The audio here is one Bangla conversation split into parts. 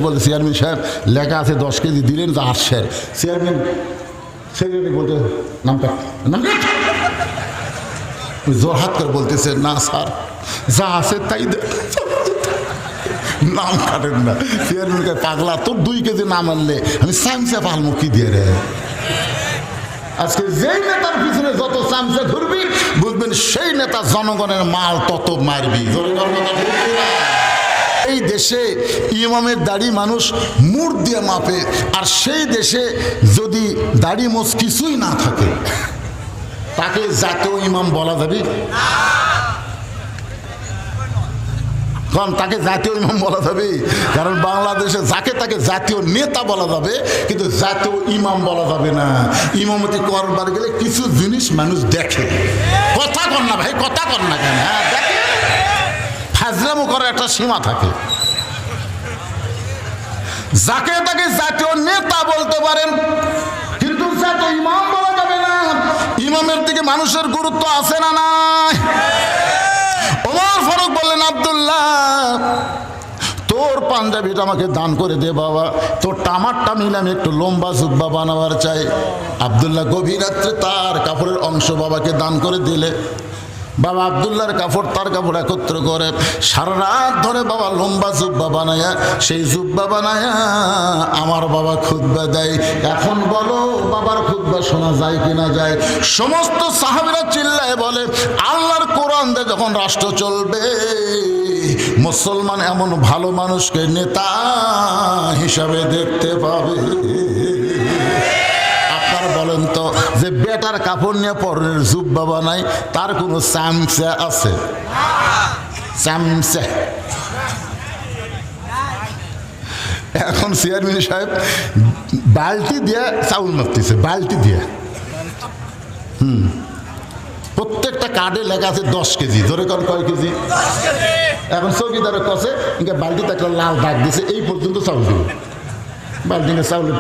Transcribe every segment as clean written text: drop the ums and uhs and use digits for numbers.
বলতে চেয়ারম্যান সাহেব লেখা আছে 10 কেজি দিলেন যে 8 শের। চেয়ারম্যান সেক্রেটারি বলতে নামটা জোরহাত করে বলতেছে না স্যার যা আছে তাই নাম কাটেন না। চেয়ারম্যানকে পাগলা তোর 2 কেজি নাম আনলে আমি চামচা পালমো কি দিয়ে রে। আজকে যেই নেতার পিছনে যত চামচা ঘুরবি বুঝবেন সেই নেতা জনগণের মাল তত মারবি। এই দেশে ইমামের দাড়ি মানুষ মুড় দিয়ে মাপে, আর সেই দেশে যদি দাড়ি মোছ কিছুই না থাকে তাকে জাতীয় ইমাম বলা যাবে? কারণ তাকে জাতীয় ইমাম বলা যাবে, কারণ বাংলাদেশে যাকে তাকে জাতীয় নেতা বলা যাবে কিন্তু জাতীয় ইমাম বলা যাবে না। ইমামতি করবার গেলে কিছু জিনিস মানুষ দেখে। কথা কর না ভাই, কথা কর না কেন? হ্যাঁ দেখে, ফাজলামো করার একটা সীমা থাকে। যাকে তাকে জাতীয় নেতা বলতে পারেন কিন্তু জাতীয় ইমাম বলা যাবে না। ইমামের দিকে মানুষের গুরুত্ব আছে না নাই? ওমর ফারুক বললেন আব্দুল্লাহ তোর পাঞ্জাবিটা আমাকে দান করে দে বাবা, তোর টামারটা মিলাম একটু লম্বা জুব্বা বানাবার চাই। আব্দুল্লাহ গভীর রাত্রে তার কাপড়ের অংশ বাবাকে দান করে দিলে। বাবা আব্দুল্লাহর কাপড় তার কাপড় একত্র করে সারা রাত ধরে বাবা লম্বা জুব্বা বানায়া, সেই জুব্বা বানায়া আমার বাবা খুতবা দেয়। এখন বলো বাবার খুতবা শোনা যায় কিনা যায়? সমস্ত সাহাবীরা চিল্লায় বলে আল্লাহর কোরআন দিয়ে যখন রাষ্ট্র চলবে মুসলমান এমন ভালো মানুষকে নেতা হিসাবে দেখতে পাবে। বলেন তো যে বেটার কাপড় নিয়ে পরনের জুব্বা বানায় তার কোনো চামচা আছে? চামচা। এখন চেয়ারম্যান সাহেব বালতি দিয়ে চাউল মারতেছে, বালতি দিয়ে। প্রত্যেকটা কার্ডে লেখা আছে 10 কেজি। ধরে কর কয় কেজি? এখন চৌকিদারের কাছে ইনকা বালতিতে একটা লাল দাগ দিছে, এই পর্যন্ত চাউল দিব। বালতি নিয়ে চাউলের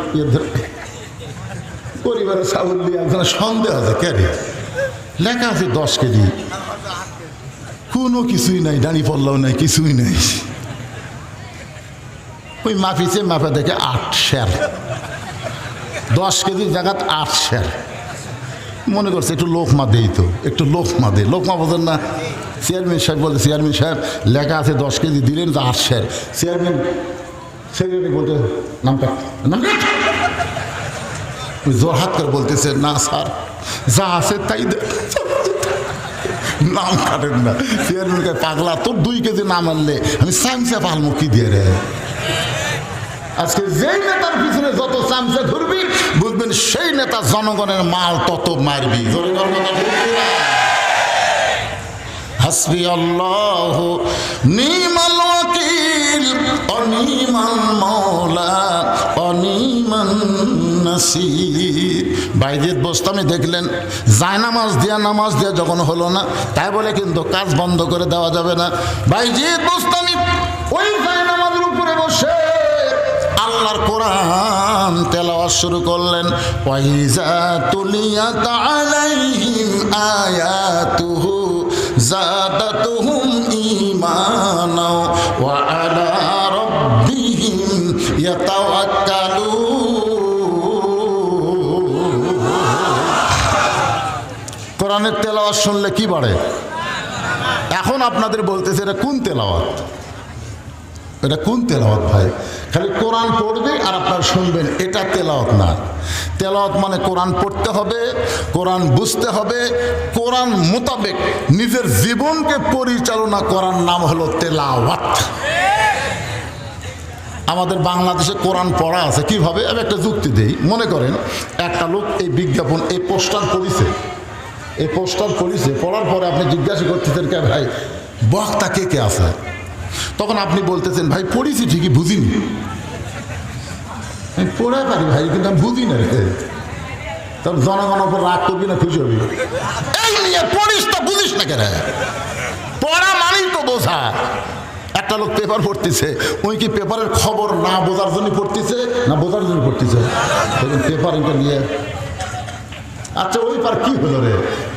পরিবারের চাউল দিয়ে একজন সন্দেহ আছে কেন লেখা আছে 10 কেজি, কোনো কিছুই নাই, ডানি পড়লাও নাই, কিছুই নাই। ওই মাপিছে, মাপা দেখে 8 শের, 10 কেজির জায়গাত 8 শের। মনে করছে একটু লোকমা দেই, তো একটু লোকমা দে, লোকমা বোঝেন না। চেয়ারম্যান সাহেব বলতে চেয়ারম্যান সাহেব লেখা আছে 10 কেজি দিলেন যে 8 শের। চেয়ারম্যান সেক্রেটারি বলতে নামটা জোরহাত করে বলতেছে না স্যার যা আছে তাই নাম কাটেন না। চেয়ারম্যানকে পাগলা তোর 2 কেজি নাম আনলে আমি চামচা পালমো কি দিয়ে রে। আজকে যেই নেতার পিছনে যত চামচা ঘুরবি বুঝবেন সেই নেতা জনগণের মাল তত মারবি। হাসবি আল্লাহু নিমাল ওয়াকিল অনিমান মাওলা অনিমান নাসির। বাইজিদ বোস্তামি দেখলেন নামাজ দিয়া যখন হলো না তাই বলে কিন্তু কাজ বন্ধ করে দেওয়া যাবে না। বাইজিদ বোস্তামি ওই নামাজের উপরে বসে আল্লাহর কোরআন তেলাওয়াত শুরু করলেন। ওয়াইজা তুলিয়াত আলাইহিম আয়াতুহু যাদাতুহুম ঈমানা ওয়া আলা রাব্বিহিম ইয়াতাওয়াক্কালুন। কোরআনের তেলাওয়াত শুনলে কি বাড়ে? এখন আপনাদের বলতেছে এটা কোন তেলাওয়াত? এটা কোন তেলাওয়াত ভাই? খালি কোরআন পড়বে আর আপনারা শুনবেন, এটা তেলাওয়াত না। তেলাওয়াত মানে কোরআন পড়তে হবে, কোরআন বুঝতে হবে, কোরআন মোতাবেক নিজের জীবনকে পরিচালনা করার নাম হলো তেলাওয়াত। আমাদের বাংলাদেশে কোরআন পড়া আছে কিভাবে? আমি একটা যুক্তি দেই। মনে করেন একটা লোক এই বিজ্ঞাপন, এই পোস্টার পড়িছে, এই পোস্টার পড়িছে, পড়ার পরে আপনি জিজ্ঞাসা করতেছেন কে ভাই বক্তা কে কে আছে? তখন আপনি বলতেছেন ভাই পড়িছি ঠিকই, বুঝিনি। আমি পড়ে পারি ভাই কিন্তু আমি বুঝি না রে। তখন জনগণের উপর রাগ করবি না খুশি হবি? এই নিয়ে পড়িস তো বুঝিস না কেন? পড়া মানেই তো বোঝা। একটা লোক পেপার পড়তেছে, ওই কি পেপারের খবর না বোঝার জন্য পড়তেছে না বোঝার জন্য পড়তেছে? পেপার এটা নিয়ে আচ্ছা ওই পার কি হলো রে?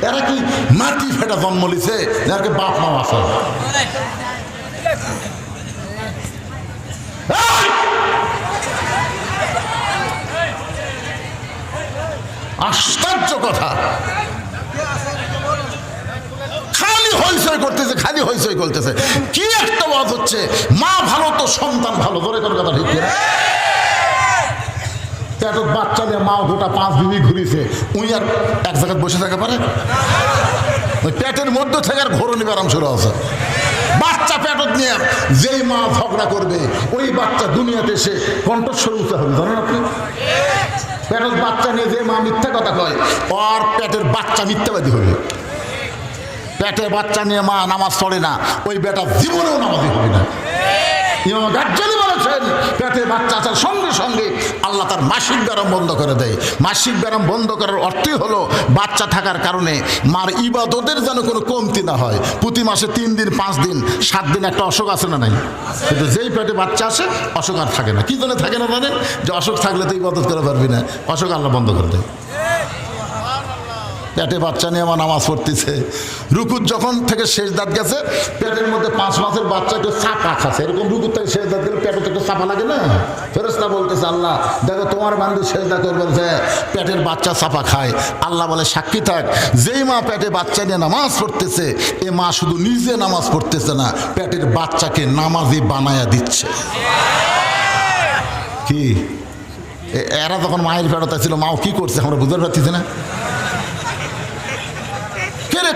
এরা কি মাটি ফেটা জন্ম লিছে? এরা বাপ মা আছে? আশ্চর্য কথা, খালি হইচই করতেছে, খালি হইচই করতেছে। কি একটা ওয়াজ হচ্ছে, মা ভালো তো সন্তান ভালো, ধরে কোন কথা ঠিক না? পেটত বাচ্চা নিয়ে মা গোটা 5 বিবি ঘুরিয়েছে, উই আর এক জায়গায় বসে থাকা পারে? ওই পেটের মধ্যে থেকে আর ঘোরনি ব্যারাম শুরু আছে। বাচ্চা পেটত নিয়ে যেই মা ঝগড়া করবে, ওই বাচ্চা দুনিয়াতে এসে কণ্ঠস্বর উঁচা হবে, জানেন আপনি? পেটত বাচ্চা নিয়ে যে মা মিথ্যা কথা কয়, ওর পেটের বাচ্চা মিথ্যাবাদী হবে। পেটে বাচ্চা নিয়ে মা নামাজ পড়ে না, ওই বেটা জীবনেও নামাজি হবে না। ইমাম গাজ্জালী বলেছেন, পেটে বাচ্চা আসার সঙ্গে সঙ্গে আল্লাহ তার মাসিক ব্যারাম বন্ধ করে দেয়। মাসিক ব্যারাম বন্ধ করার অর্থই হলো বাচ্চা থাকার কারণে মার ইবাদতের যেন কোনো কমতি না হয়। প্রতি মাসে 3 দিন 5 দিন 7 দিন একটা অসুখ আছে না নাই? কিন্তু যেই পেটে বাচ্চা আসে অসুখ আর থাকে না। কি জন্য থাকে না জানেন? যে অসুখ থাকলে তো ইবাদত করে পারবি না, অসুখ আল্লাহ বন্ধ করে দেয়। পেটে বাচ্চা নিয়ে আমার নামাজ পড়তেছে, রুকুর যখন থেকে শেষ দাঁত গেছে, পেটের মধ্যে 5 মাসের বাচ্চা একটু চাপা খাচ্ছে, এরকম রুকুর থেকে শেষ দাঁত গেলে পেটে একটু চাপা লাগে না? ফেরেশতা বলতেছে, আল্লাহ দেখো তোমার বান্দী সেজদা করবে যে পেটের বাচ্চা চাপা খায়। আল্লাহ বলে, সাক্ষী থাক, যেই মা পেটে বাচ্চা নিয়ে নামাজ পড়তেছে, এ মা শুধু নিজে নামাজ পড়তেছে না, পেটের বাচ্চাকে নামাজি বানায়া দিচ্ছে। কি এরা যখন মায়ের পেটে ছিল, মাও কি করছে আমরা বুঝতে পারতেছি না?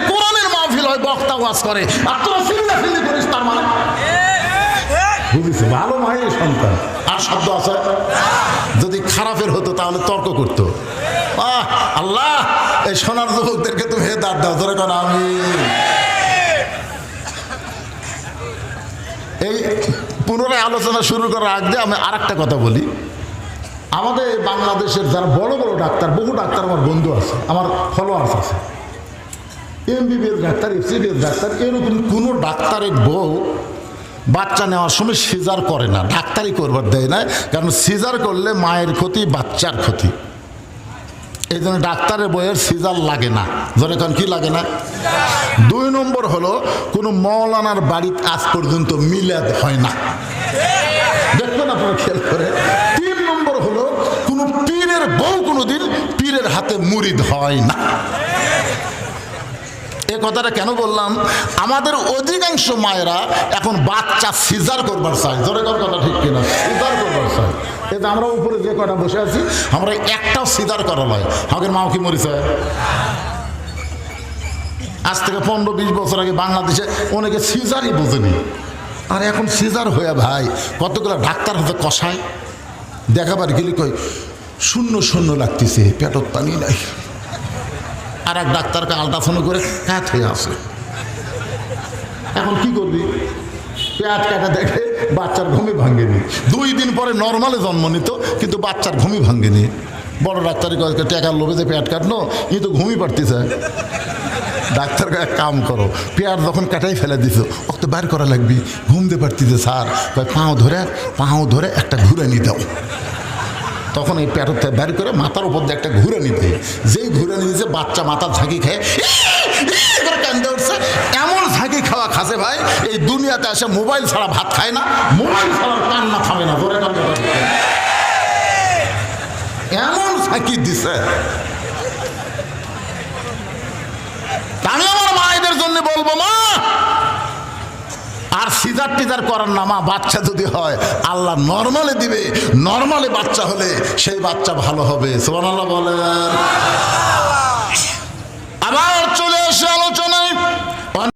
কোরআনের মাহফিল হয়, বক্তা ওয়াজ করে, আর তোরা চিল্লাচিল্লি করিস, তার মানে বুঝিস ভালো মায়ের সন্তান। আর শব্দ আছে, যদি খারাপের হতো তাহলে তর্ক করতো। আল্লাহ এই সোনার যুবকদেরকে তুমি হেদায়েত দাও, ধরে কেন আমি এই পুনরায় আলোচনা শুরু করার আগে আমি আর একটা কথা বলি। আমাদের বাংলাদেশের যারা বড় বড় ডাক্তার, বহু ডাক্তার আমার বন্ধু আছে, আমার ফলোয়ার্স আছে, এমবিবিএস ডাক্তার, এফসিবিএস ডাক্তার, এরকম কোনো ডাক্তারের বউ বাচ্চা নেওয়ার সময় সিজার করে না, ডাক্তারই করবার দেয় না। কারণ সিজার করলে মায়ের ক্ষতি, বাচ্চার ক্ষতি। এই জন্য ডাক্তারের বইয়ের সিজার লাগে না। ধরে কারণ কি লাগে না? 2 নম্বর হলো, কোনো মৌলানার বাড়িতে আজ পর্যন্ত মিলাদ হয় না, দেখবেন আপনারা খেয়াল করে। 3 নম্বর হলো, কোনো পীরের বউ কোনোদিন পীরের হাতে মুরিদ হয় না। এই কথাটা কেন বললাম? আমাদের অধিকাংশ মায়েরা এখন বাচ্চা সিজার করবার চায়, ধরে কর কথা ঠিক কিনা? সিজার করবার চায়। এই যে আমরা উপরে যে কটা বসে আছি, আমরা একটাও সিজার করা নয়। আমাদের মাও কি মরিছে? আজ থেকে 15-20 বছর আগে বাংলাদেশে অনেকে সিজারই বোঝেনি, আর এখন সিজার হয়ে ভাই কতগুলো ডাক্তার হতে কষায়। দেখাবার গেলে কই শূন্য শূন্য লাগতেছে, পেটত পানি নাই। আর এক ডাক্তারকে আল্ট্রাসাউন্ড করে কাত হয়ে আসে। এখন কি করবি? পেট কাটা দেখে বাচ্চার ঘুমই ভাঙেনি। 2 দিন পরে নর্মালে জন্ম নিত, কিন্তু বাচ্চার ঘুমই ভাঙেনি। বড় ডাক্তারের টাকার লোভে যে পেট কাটলো, ই তো ঘুমই পারতেছে। ডাক্তারকে এক কাম করো, পেট যখন কাটাই ফেলে দিত, ওকে তো বার করা লাগবি, ঘুমতে পারতেছে স্যার। পাও ধরে একটা ঘুরে নি দাও। তখন এই পেটতে বের করে মাথার উপর দিয়ে একটা ঘুরে নিতে, যেই ঘুরে নিয়েছে বাচ্চা মাথার ঝাঁকি খেয়ে কান্দে উঠছে। এমন ঝাঁকি খাওয়া খাসে ভাই, এই দুনিয়াতে আসে মোবাইল ছাড়া ভাত খায় না, মোবাইল ছাড়া কান্না থামে না। এমন ঝাঁকি দিছে। আমি আমার মায়েদের জন্য বলবো, মা আর সিজার টিজার করার না, মা বাচ্চা যদি হয় আল্লাহ নর্মালে দিবে। নর্মালে বাচ্চা হলে সেই বাচ্চা ভালো হবে। সুবহানাল্লাহ বলেন।